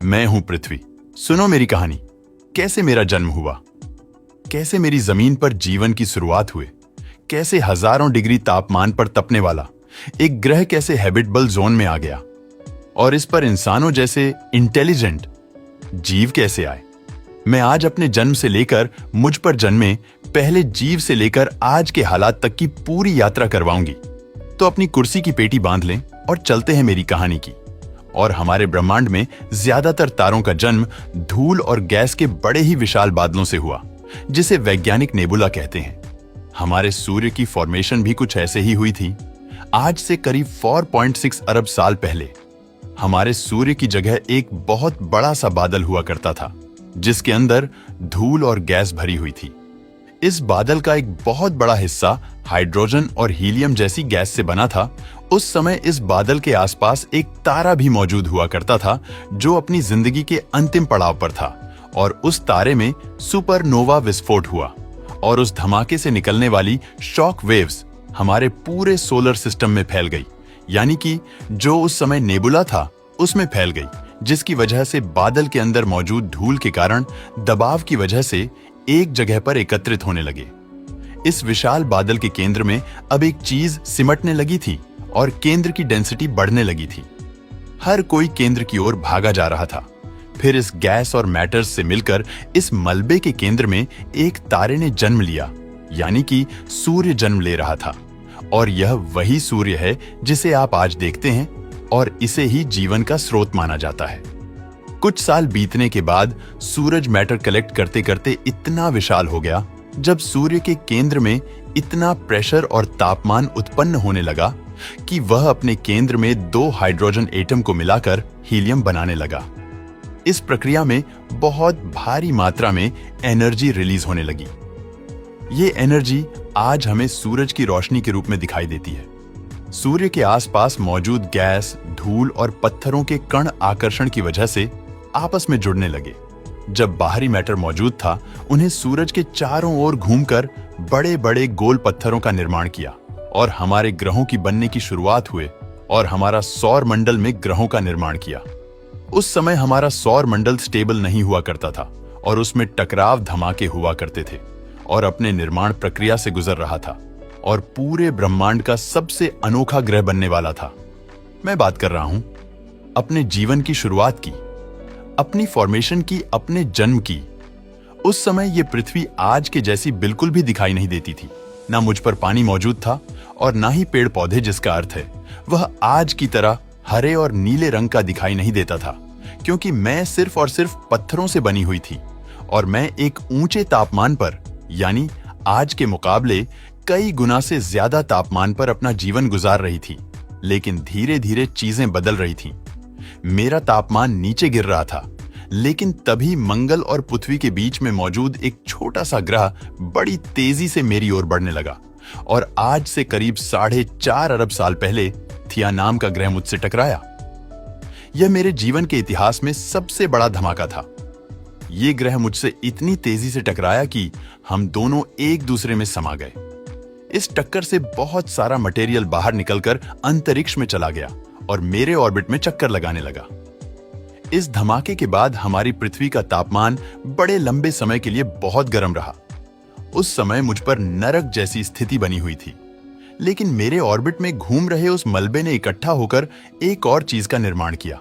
मैं हूं पृथ्वी। सुनो मेरी कहानी, कैसे मेरा जन्म हुआ, कैसे मेरी जमीन पर जीवन की शुरुआत हुई, कैसे हजारों डिग्री तापमान पर तपने वाला एक ग्रह कैसे हैबिटेबल जोन में आ गया, और इस पर इंसानों जैसे इंटेलिजेंट जीव कैसे आए। मैं आज अपने जन्म से लेकर मुझ पर जन्मे पहले जीव से लेकर आज के हालात तक की पूरी यात्रा करवाऊंगी। तो अपनी कुर्सी की पेटी बांध लें और चलते हैं मेरी कहानी की। और हमारे ब्रह्मांड में ज्यादातर तारों का जन्म धूल और गैस के बड़े ही विशाल बादलों से हुआ, जिसे वैज्ञानिक नेबुला कहते हैं। हमारे सूर्य की फॉर्मेशन भी कुछ ऐसे ही हुई थी। आज से करीब 4.6 अरब साल पहले हमारे सूर्य की जगह एक बहुत बड़ा सा बादल हुआ करता था, जिसके अंदर धूल और गैस भरी हुई थी। इस बादल का एक बहुत बड़ा हिस्सा हाइड्रोजन और हीलियम जैसी गैस से बना था। उस समय इस बादल के आसपास एक तारा भी मौजूद हुआ करता था, जो अपनी जिंदगी के अंतिम पड़ाव पर था। और उस तारे में सुपरनोवा विस्फोट हुआ और उस धमाके से निकलने वाली शॉक वेव्स हमारे पूरे सोलर सिस्टम में फैल गई, यानी कि जो उस समय नेबुला था उसमें फैल गई, जिसकी वजह से बादल के अंदर मौजूद धूल के कारण दबाव की वजह से एक जगह पर एकत्रित होने लगे। इस विशाल बादल के केंद्र में अब एक चीज सिमटने लगी थी और केंद्र की डेंसिटी बढ़ने लगी थी। हर कोई केंद्र की ओर भागा जा रहा था। फिर इस गैस और मैटर्स से मिलकर इस मलबे के केंद्र में एक तारे ने जन्म लिया, यानी कि सूर्य जन्म ले रहा था। और यह वही सूर्य है जिसे आप आज देखते हैं, और इसे ही जीवन का स्रोत माना जाता है। कुछ साल बीतने के बाद सूरज मैटर कलेक्ट करते करते इतना विशाल हो गया, जब सूर्य के केंद्र में इतना प्रेशर और तापमान उत्पन्न होने लगा कि वह अपने केंद्र में 2 हाइड्रोजन एटम को मिलाकर हीलियम बनाने लगा। इस प्रक्रिया में बहुत भारी मात्रा में एनर्जी रिलीज होने लगी। ये एनर्जी आज हमें सूरज की रोशनी के रूप में दिखाई देती है। सूर्य के आसपास मौजूद गैस, धूल और पत्थरों के कण आकर्षण की वजह से आपस में जुड़ने लगे। जब बाहरी मैटर मौजूद था, उन्हें सूरज के चारों ओर घूमकर बड़े बड़े गोल पत्थरों का निर्माण किया और हमारे ग्रहों की बनने की शुरुआत हुए और हमारा सौर मंडल में ग्रहों का निर्माण किया। उस समय हमारा सौर मंडल स्टेबल नहीं हुआ करता था और उसमें टकराव धमाके हुआ करते थे और अपने निर्माण प्रक्रिया से गुजर रहा था और पूरे ब्रह्मांड का सबसे अनोखा ग्रह बनने वाला था। मैं बात कर रहा हूं अपने जीवन की शुरुआत की, अपनी फॉर्मेशन की, अपने जन्म की। उस समय यह पृथ्वी आज के जैसी बिल्कुल भी दिखाई नहीं देती थी। ना मुझ पर पानी मौजूद था और ना ही पेड़ पौधे, जिसका अर्थ है वह आज की तरह हरे और नीले रंग का दिखाई नहीं देता था, क्योंकि मैं सिर्फ और सिर्फ पत्थरों से बनी हुई थी और मैं एक ऊंचे तापमान पर, यानी आज के मुकाबले कई गुना से ज्यादा तापमान पर अपना जीवन गुजार रही थी। लेकिन धीरे धीरे चीजें बदल रही थीं। मेरा तापमान नीचे गिर रहा था, लेकिन तभी मंगल और पृथ्वी के बीच में मौजूद एक छोटा सा ग्रह बड़ी तेजी से मेरी ओर बढ़ने लगा और आज से करीब 4.5 अरब साल पहले थिया नाम का ग्रह मुझसे टकराया। यह मेरे जीवन के इतिहास में सबसे बड़ा धमाका था। यह ग्रह मुझसे इतनी तेजी से टकराया कि हम दोनों एक दूसरे में समा गए। इस टक्कर से बहुत सारा मटेरियल बाहर निकलकर अंतरिक्ष में चला गया और मेरे ऑर्बिट में चक्कर लगाने लगा। इस धमाके के बाद हमारी पृथ्वी का तापमान बड़े लंबे समय के लिए बहुत गर्म रहा। उस समय मुझ पर नरक जैसी स्थिति बनी हुई थी। लेकिन मेरे ऑर्बिट में घूम रहे उस मलबे ने इकट्ठा होकर एक और चीज का निर्माण किया।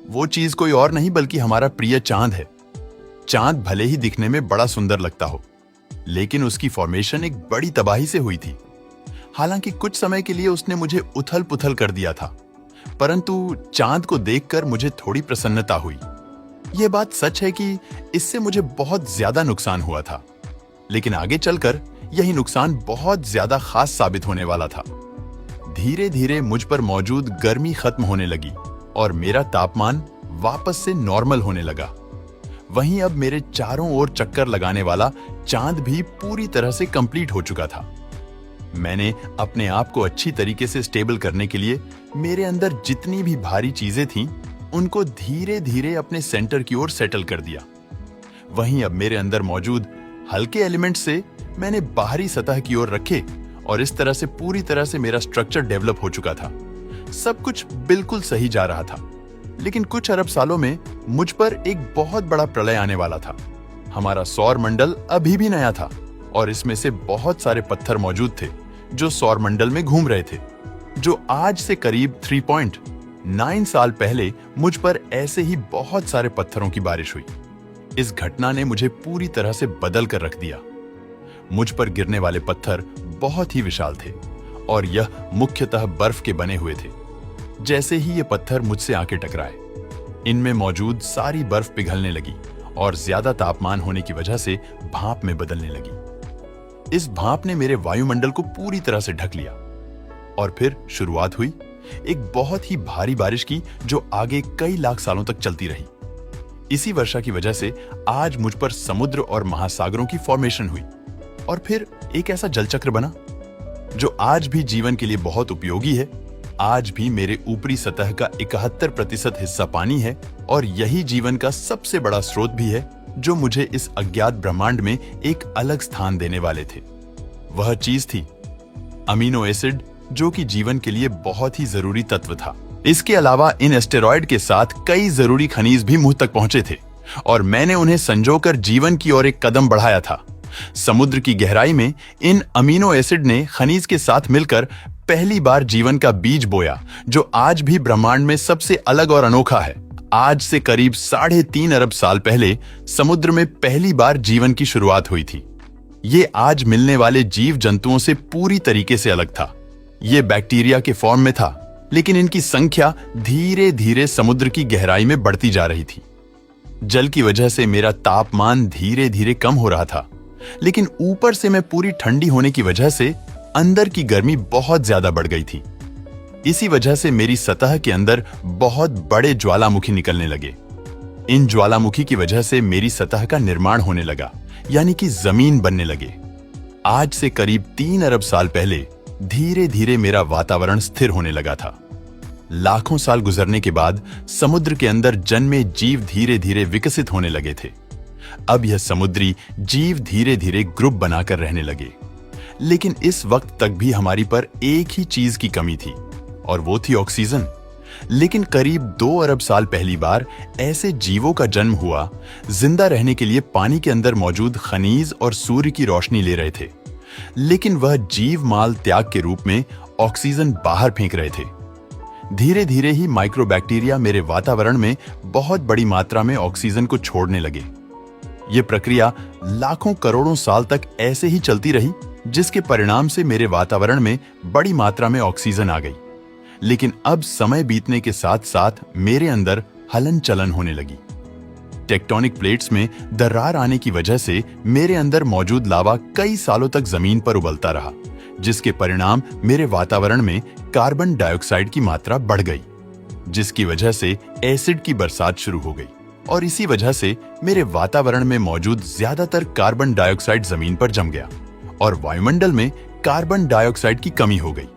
वो चीज कोई और नहीं बल्कि हमारा प्रिय चांद है। चांद भले ही दिखने में बड़ा सुंदर लगता हो, लेकिन उसकी फॉर्मेशन एक बड़ी तबाही से हुई थी। हालांकि कुछ समय के लिए उसने मुझे उथल पुथल कर दिया था, परंतु चांद को देखकर मुझे थोड़ी प्रसन्नता हुई। यह बात सच है कि इससे मुझे बहुत ज्यादा नुकसान हुआ था, लेकिन आगे चलकर यही नुकसान बहुत ज्यादा खास साबित होने वाला था। धीरे धीरे मुझ पर मौजूद गर्मी खत्म होने लगी और मेरा तापमान वापस से नॉर्मल होने लगा। वहीं अब मेरे चारों ओर चक्कर लगाने वाला चांद भी पूरी तरह से कंप्लीट हो चुका था। मैंने अपने आप को अच्छी तरीके से स्टेबल करने के लिए मेरे अंदर जितनी भी भारी चीजें थीं, उनको धीरे धीरे अपने सेंटर की ओर सेटल कर दिया। वहीं अब मेरे अंदर मौजूद हल्के एलिमेंट्स से मैंने बाहरी सतह की ओर रखे और इस तरह से पूरी तरह से मेरा स्ट्रक्चर डेवलप हो चुका था। सब कुछ बिल्कुल सही जा रहा था। लेकिन कुछ अरब सालों में मुझ पर एक बहुत बड़ा प्रलय आने वाला था। हमारा सौर मंडल अभी भी नया था और इसमें से बहुत सारे पत्थर मौजूद थे जो सौर मंडल में घूम रहे थे, जो आज से करीब 3.9 साल पहले मुझ पर ऐसे ही बहुत सारे पत्थरों की बारिश हुई। इस घटना ने मुझे पूरी तरह से बदल कर रख दिया। मुझ पर गिरने वाले पत्थर बहुत ही विशाल थे और यह मुख्यतः बर्फ के बने हुए थे। जैसे ही ये पत्थर मुझसे आके टकराए, इनमें मौजूद सारी बर्फ पिघलने लगी और ज्यादा तापमान होने की वजह से भाप में बदलने लगी। इस भाप ने मेरे वायुमंडल को पूरी तरह से ढक लिया और फिर शुरुआत हुई एक बहुत ही भारी बारिश की, जो आगे कई लाख सालों तक चलती रही। इसी वर्षा की वजह से आज मुझ पर समुद्र और महासागरों की फॉर्मेशन हुई और फिर एक ऐसा जलचक्र बना जो आज भी जीवन के लिए बहुत उपयोगी है। आज भी मेरे ऊपरी सतह का 71% हिस्सा पानी है और यही जीवन का सबसे बड़ा स्रोत भी है, जो मुझे इस अज्ञात ब्रह्मांड में एक अलग स्थान देने वाले थे। वह चीज थी अमीनो एसिड, जो कि जीवन के लिए बहुत ही जरूरी तत्व था। इसके अलावा इन एस्टेरॉयड के साथ कई जरूरी खनिज भी मुंह तक पहुंचे थे और मैंने उन्हें संजोकर जीवन की ओर एक कदम बढ़ाया था। समुद्र की गहराई में इन अमीनो एसिड ने खनिज के साथ मिलकर पहली बार जीवन का बीज बोया, जो आज भी ब्रह्मांड में सबसे अलग और अनोखा है। आज से करीब 3.5 अरब साल पहले समुद्र में पहली बार जीवन की शुरुआत हुई थी। ये आज मिलने वाले जीव जंतुओं से पूरी तरीके से अलग था। ये बैक्टीरिया के फॉर्म में था, लेकिन इनकी संख्या धीरे धीरे समुद्र की गहराई में बढ़ती जा रही थी। जल की वजह से मेरा तापमान धीरे धीरे कम हो रहा था, लेकिन ऊपर से मैं पूरी ठंडी होने की वजह से अंदर की गर्मी बहुत ज्यादा बढ़ गई थी। इसी वजह से मेरी सतह के अंदर बहुत बड़े ज्वालामुखी निकलने लगे। इन ज्वालामुखी की वजह से मेरी सतह का निर्माण होने लगा, यानी कि जमीन बनने लगे। आज से करीब 3 अरब साल पहले धीरे धीरे मेरा वातावरण स्थिर होने लगा था। लाखों साल गुजरने के बाद समुद्र के अंदर जन्मे जीव धीरे धीरे विकसित होने लगे थे। अब यह समुद्री जीव धीरे धीरे ग्रुप बनाकर रहने लगे, लेकिन इस वक्त तक भी हमारी पर एक ही चीज की कमी थी और वो थी ऑक्सीजन। लेकिन करीब 2 अरब साल पहली बार ऐसे जीवों का जन्म हुआ जिंदा रहने के लिए पानी के अंदर मौजूद खनिज और सूर्य की रोशनी ले रहे थे, लेकिन वह जीव माल त्याग के रूप में ऑक्सीजन बाहर फेंक रहे थे। धीरे धीरे ही माइक्रोबैक्टीरिया मेरे वातावरण में बहुत बड़ी मात्रा में ऑक्सीजन को छोड़ने लगे। यह प्रक्रिया लाखों करोड़ों साल तक ऐसे ही चलती रही, जिसके परिणाम से मेरे वातावरण में बड़ी मात्रा में ऑक्सीजन आ गई। लेकिन अब समय बीतने के साथ साथ मेरे अंदर हलन चलन होने लगी। टेक्टोनिक प्लेट्स में दरार आने की वजह से मेरे अंदर मौजूद लावा कई सालों तक जमीन पर उबलता रहा, जिसके परिणाम मेरे वातावरण में कार्बन डाइऑक्साइड की मात्रा बढ़ गई, जिसकी वजह से एसिड की बरसात शुरू हो गई और इसी वजह से मेरे वातावरण में मौजूद ज्यादातर कार्बन डाइऑक्साइड जमीन पर जम गया और वायुमंडल में कार्बन डाइऑक्साइड की कमी हो गई।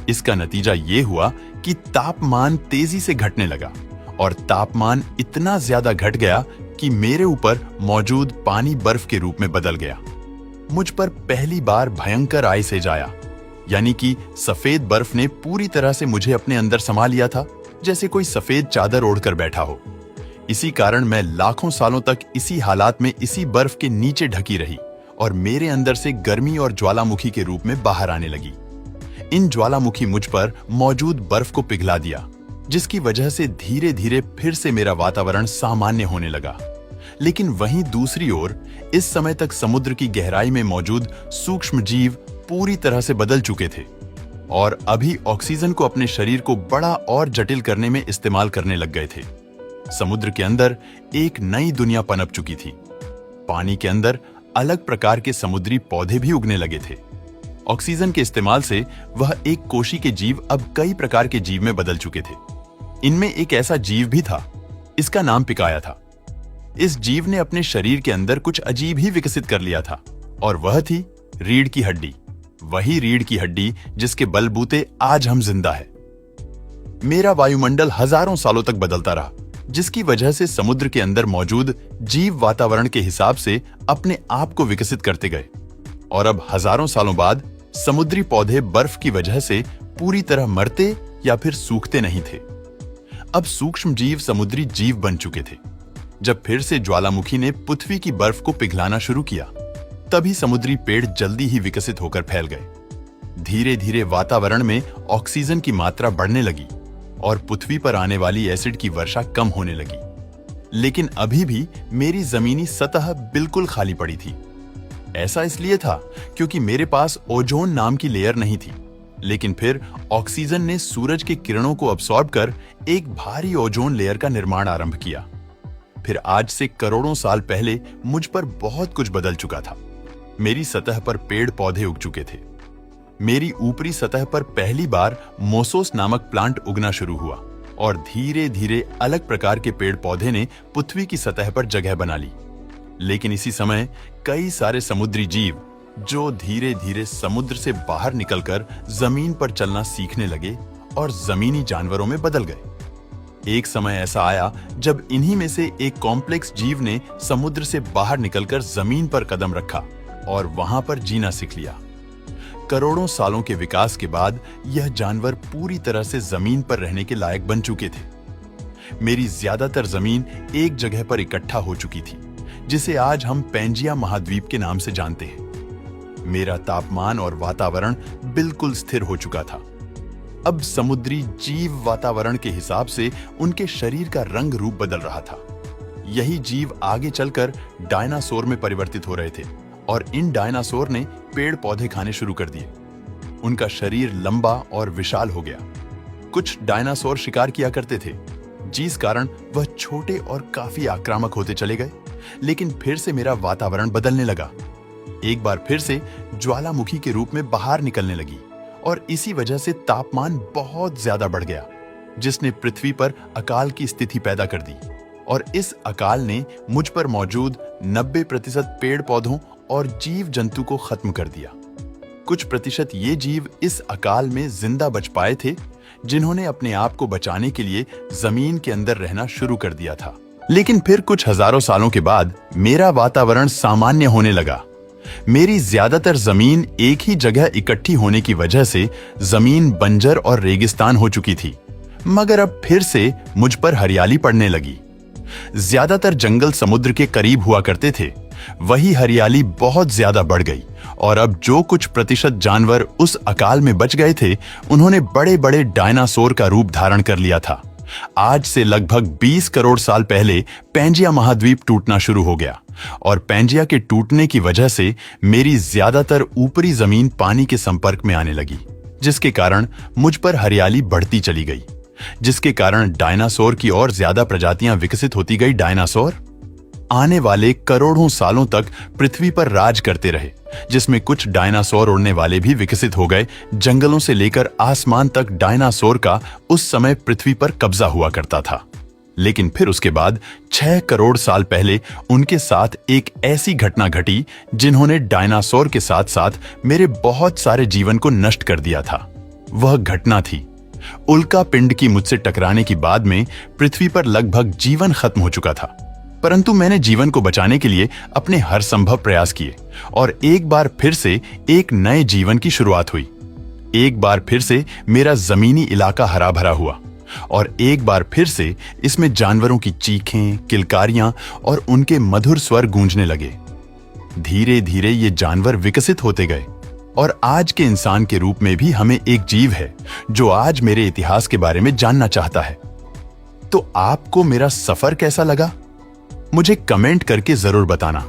इसका नतीजा ये हुआ कि तापमान तेजी से घटने लगा और तापमान इतना ज्यादा घट गया कि मेरे ऊपर मौजूद पानी बर्फ के रूप में बदल गया। मुझ पर पहली बार भयंकर आइस आया, यानी कि सफेद बर्फ ने पूरी तरह से मुझे अपने अंदर समा लिया था, जैसे कोई सफेद चादर ओढ़कर बैठा हो। इसी कारण मैं लाखों सालों तक इसी हालात में इसी बर्फ के नीचे ढकी रही और मेरे अंदर से गर्मी और ज्वालामुखी के रूप में बाहर आने लगी। इन ज्वालामुखी मुझ पर मौजूद बर्फ को पिघला दिया, जिसकी वजह से धीरे धीरे फिर से मेरा वातावरण सामान्य होने लगा। लेकिन वहीं दूसरी ओर इस समय तक समुद्र की गहराई में मौजूद सूक्ष्म जीव पूरी तरह से बदल चुके थे और अभी ऑक्सीजन को अपने शरीर को बड़ा और जटिल करने में इस्तेमाल करने लग गए थे। समुद्र के अंदर एक नई दुनिया पनप चुकी थी। पानी के अंदर अलग प्रकार के समुद्री पौधे भी उगने लगे थे। ऑक्सीजन के इस्तेमाल से वह एक कोशी के जीव अब कई प्रकार के जीव में बदल चुके थे। इनमें एक ऐसा जीव भी था, इसका नाम पिकाया था। इस जीव ने अपने शरीर के अंदर कुछ अजीब ही विकसित कर लिया था और वह थी रीढ़ की हड्डी। वही रीढ़ की हड्डी जिसके बलबूते आज हम जिंदा है। मेरा वायुमंडल हजारों सालों तक बदलता रहा, जिसकी वजह से समुद्र के अंदर मौजूद जीव वातावरण के हिसाब से अपने आप को विकसित करते गए और अब हजारों सालों बाद समुद्री पौधे बर्फ की वजह से पूरी तरह मरते या फिर सूखते नहीं थे। अब सूक्ष्म जीव समुद्री जीव बन चुके थे जब फिर से ज्वालामुखी ने पृथ्वी की बर्फ को पिघलाना शुरू किया, तभी समुद्री पेड़ जल्दी ही विकसित होकर फैल गए। धीरे धीरे वातावरण में ऑक्सीजन की मात्रा बढ़ने लगी और पृथ्वी पर आने वाली एसिड की वर्षा कम होने लगी। लेकिन अभी भी मेरी जमीनी सतह बिल्कुल खाली पड़ी थी। ऐसा इसलिए था क्योंकि मेरे पास ओजोन नाम की लेयर नहीं थी। लेकिन फिर ऑक्सीजन ने सूरज के किरणों को अब्सॉर्ब कर एक भारी ओजोन लेयर का निर्माण आरंभ किया। फिर आज से करोड़ों साल पहले मुझ पर बहुत कुछ बदल चुका था। मेरी सतह पर पेड़ पौधे उग चुके थे। मेरी ऊपरी सतह पर पहली बार मोसोस नामक प्लांट उगना शुरू हुआ और धीरे धीरे अलग प्रकार के पेड़ पौधे ने पृथ्वी की सतह पर जगह बना ली। लेकिन इसी समय कई सारे समुद्री जीव जो धीरे धीरे समुद्र से बाहर निकलकर जमीन पर चलना सीखने लगे और जमीनी जानवरों में बदल गए। एक समय ऐसा आया जब इन्हीं में से एक कॉम्प्लेक्स जीव ने समुद्र से बाहर निकलकर जमीन पर कदम रखा और वहां पर जीना सीख लिया। करोड़ों सालों के विकास के बाद यह जानवर पूरी तरह से जमीन पर रहने के लायक बन चुके थे। मेरी ज्यादातर जमीन एक जगह पर इकट्ठा हो चुकी थी, जिसे आज हम पैंजिया महाद्वीप के नाम से जानते हैं। मेरा तापमान और वातावरण बिल्कुल स्थिर हो चुका था। अब समुद्री जीव वातावरण के हिसाब से उनके शरीर का रंग रूप बदल रहा था। यही जीव आगे चलकर डायनासोर में परिवर्तित हो रहे थे और इन डायनासोर ने पेड़ पौधे खाने शुरू कर दिए। उनका शरीर लंबा और विशाल हो गया। कुछ डायनासोर शिकार किया करते थे, जिस कारण वह छोटे और काफी आक्रामक होते चले गए। लेकिन फिर से मेरा वातावरण बदलने लगा। एक बार फिर से ज्वालामुखी के रूप में बाहर निकलने लगी और इसी वजह से तापमान बहुत ज्यादा बढ़ गया, जिसने पृथ्वी पर अकाल की स्थिति पैदा कर दी। और इस अकाल ने मुझ पर मौजूद 90% पेड़ पौधों और जीव जंतु को खत्म कर दिया। कुछ प्रतिशत ये जीव इस अकाल में जिंदा बच पाए थे, जिन्होंने अपने आप को बचाने के लिए जमीन के अंदर रहना शुरू कर दिया था। लेकिन फिर कुछ हजारों सालों के बाद मेरा वातावरण सामान्य होने लगा। मेरी ज्यादातर जमीन एक ही जगह इकट्ठी होने की वजह से जमीन बंजर और रेगिस्तान हो चुकी थी, मगर अब फिर से मुझ पर हरियाली पड़ने लगी। ज्यादातर जंगल समुद्र के करीब हुआ करते थे, वही हरियाली बहुत ज्यादा बढ़ गई और अब जो कुछ प्रतिशत जानवर उस अकाल में बच गए थे, उन्होंने बड़े बड़े डायनासोर का रूप धारण कर लिया था। आज से लगभग 20 करोड़ साल पहले पैंजिया महाद्वीप टूटना शुरू हो गया और पैंजिया के टूटने की वजह से मेरी ज्यादातर ऊपरी जमीन पानी के संपर्क में आने लगी, जिसके कारण मुझ पर हरियाली बढ़ती चली गई, जिसके कारण डायनासोर की और ज्यादा प्रजातियां विकसित होती गई। डायनासोर आने वाले करोड़ों सालों तक पृथ्वी पर राज करते रहे, जिसमें कुछ डायनासोर उड़ने वाले भी विकसित हो गए। जंगलों से लेकर आसमान तक डायनासोर का उस समय पृथ्वी पर कब्जा हुआ करता था। लेकिन फिर उसके बाद 6 करोड़ साल पहले उनके साथ एक ऐसी घटना घटी जिन्होंने डायनासोर के साथ साथ मेरे बहुत सारे जीवन को नष्ट कर दिया था। वह घटना थी उल्का पिंड की मुझसे टकराने के बाद में पृथ्वी पर लगभग जीवन खत्म हो चुका था। परंतु मैंने जीवन को बचाने के लिए अपने हर संभव प्रयास किए और एक बार फिर से एक नए जीवन की शुरुआत हुई। एक बार फिर से मेरा जमीनी इलाका हरा भरा हुआ और एक बार फिर से इसमें जानवरों की चीखें, किलकारियां और उनके मधुर स्वर गूंजने लगे। धीरे धीरे ये जानवर विकसित होते गए और आज के इंसान के रूप में भी हमें एक जीव है जो आज मेरे इतिहास के बारे में जानना चाहता है। तो आपको मेरा सफर कैसा लगा? मुझे कमेंट करके जरूर बताना।